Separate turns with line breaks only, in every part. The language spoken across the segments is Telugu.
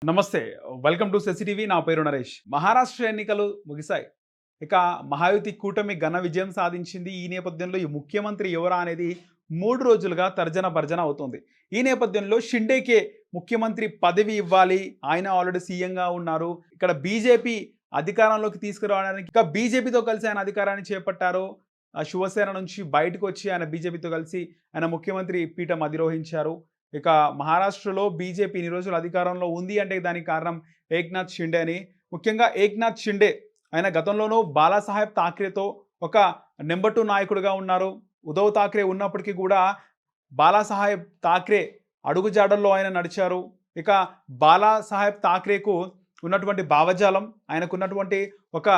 నమస్తే. Welcome to CCTV. నా పేరు నరేష్. మహారాష్ట్ర ఎన్నికలు ముగిశాయి. ఇక మహాయుతి కూటమి ఘన విజయం సాధించింది. ఈ నేపథ్యంలో ఈ ముఖ్యమంత్రి ఎవరా అనేది 3 రోజులుగా తర్జన భర్జన అవుతుంది. ఈ నేపథ్యంలో షిండేకే ముఖ్యమంత్రి పదవి ఇవ్వాలి. ఆయన ఆల్రెడీ సీఎంగా ఉన్నారు. ఇక్కడ బీజేపీ అధికారంలోకి తీసుకురావడానికి ఇక బీజేపీతో కలిసి ఆయన అధికారాన్ని చేపట్టారు. శివసేన నుంచి బయటకు వచ్చి ఆయన బీజేపీతో కలిసి ఆయన ముఖ్యమంత్రి పీఠం అధిరోహించారు. ఇక మహారాష్ట్రలో బీజేపీ ఇన్ని రోజులు అధికారంలో ఉంది అంటే దానికి కారణం ఏక్నాథ్ షిండే అని. ముఖ్యంగా ఏక్నాథ్ షిండే ఆయన గతంలోనూ బాలాసాహెబ్ ఠాక్రేతో ఒక నెంబర్ 2 నాయకుడిగా ఉన్నారు. ఉద్ధవ్ ఠాక్రే ఉన్నప్పటికీ కూడా బాలాసాహెబ్ ఠాక్రే అడుగుజాడల్లో ఆయన నడిచారు. ఇక బాలాసాహెబ్ ఠాక్రేకు ఉన్నటువంటి భావజాలం, ఆయనకున్నటువంటి ఒక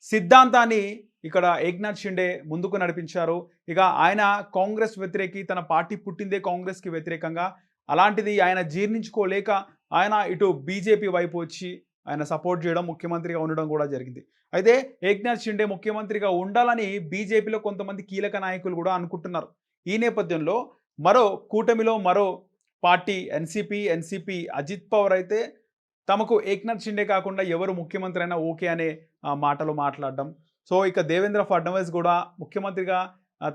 సిద్ధాంతాన్ని ఇక్కడ ఏక్నాథ్ షిండే ముందుకు నడిపించారు. ఇక ఆయన కాంగ్రెస్ వ్యతిరేకి, తన పార్టీ పుట్టిందే కాంగ్రెస్‌కి వ్యతిరేకంగా. అలాంటిది ఆయన జీర్ణించుకోలేక ఆయన ఇటు బీజేపీ వైపు వచ్చి ఆయన సపోర్ట్ చేయడం, ముఖ్యమంత్రిగా ఉండడం కూడా జరిగింది. అయితే ఏక్నాథ్ షిండే ముఖ్యమంత్రిగా ఉండాలని బీజేపీలో కొంతమంది కీలక నాయకులు కూడా అనుకుంటున్నారు. ఈ నేపథ్యంలో కూటమిలో మరో పార్టీ ఎన్‌సీపీ అజిత్ పవార్ అయితే తమకు ఏక్నాథ్ షిండే కాకుండా ఎవరు ముఖ్యమంత్రి అయినా ఓకే అనే మాటలు మాట్లాడడం. సో, ఇక దేవేంద్ర ఫడ్నవీస్ కూడా ముఖ్యమంత్రిగా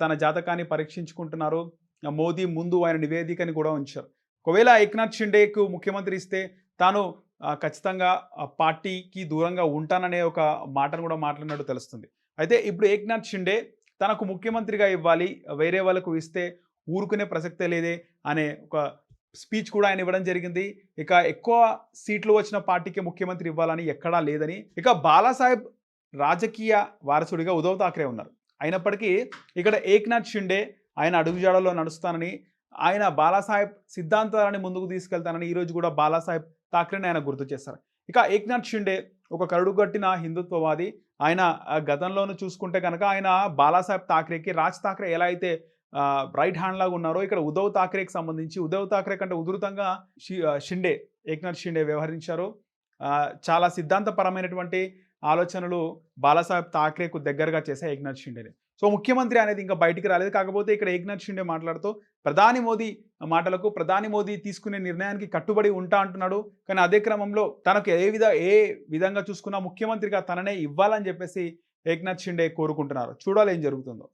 తన జాతకాన్ని పరీక్షించుకుంటున్నారు. మోదీ ముందు ఆయన నివేదికని కూడా ఉంచారు. ఒకవేళ ఏక్నాథ్ షిండేకు ముఖ్యమంత్రి ఇస్తే తాను ఖచ్చితంగా పార్టీకి దూరంగా ఉంటాననే ఒక మాటను కూడా మాట్లాడినట్టు తెలుస్తుంది. అయితే ఇప్పుడు ఏక్నాథ్ షిండే తనకు ముఖ్యమంత్రిగా ఇవ్వాలి, వేరే వాళ్ళకు ఇస్తే ఊరుకునే ప్రసక్తే లేదే అనే ఒక స్పీచ్ కూడా ఆయన ఇవ్వడం జరిగింది. ఇక ఎక్కువ సీట్లు వచ్చిన పార్టీకి ముఖ్యమంత్రి ఇవ్వాలని ఎక్కడా లేదని. ఇక బాలాసాహెబ్ రాజకీయ వారసుడిగా ఉద్ధవ్ ఠాక్రే ఉన్నారు. అయినప్పటికీ ఇక్కడ ఏక్నాథ్ షిండే ఆయన అడుగుజాడల్లో నడుస్తానని, ఆయన బాలాసాహెబ్ సిద్ధాంతాలని ముందుకు తీసుకెళ్తానని ఈరోజు కూడా బాలాసాహెబ్ ఠాక్రేని ఆయన గుర్తు చేశారు. ఇక ఏక్నాథ్ షిండే ఒక కరడుగట్టిన హిందుత్వవాది. ఆయన గతంలోను చూసుకుంటే కనుక ఆయన బాలాసాహెబ్ ఠాక్రేకి, రాజ్ ఠాక్రే ఎలా అయితే రైట్ హ్యాండ్ లాగా ఉన్నారో ఇక్కడ ఉద్ధవ్ ఠాక్రేకి సంబంధించి ఉద్ధవ్ ఠాక్రే కంటే ఉధృతంగా షిండే, ఏక్నాథ్ షిండే వ్యవహరించారు. చాలా సిద్ధాంతపరమైనటువంటి ఆలోచనలు బాలాసాహెబ్ ఠాక్రేకు దగ్గరగా చేశాయి ఏక్నాథ్ షిండేని. సో, ముఖ్యమంత్రి అనేది ఇంకా బయటికి రాలేదు. కాకపోతే ఇక్కడ ఏక్నాథ్ షిండే మాట్లాడుతూ ప్రధాని మోదీ మాటలకు, ప్రధాని మోదీ తీసుకునే నిర్ణయానికి కట్టుబడి ఉంటా అంటున్నాడు. కానీ అదే క్రమంలో తనకు ఏ విధంగా చూసుకున్నా ముఖ్యమంత్రిగా తననే ఇవ్వాలని చెప్పేసి ఏక్నాథ్ షిండే కోరుకుంటున్నారు. చూడాలి ఏం జరుగుతుందో.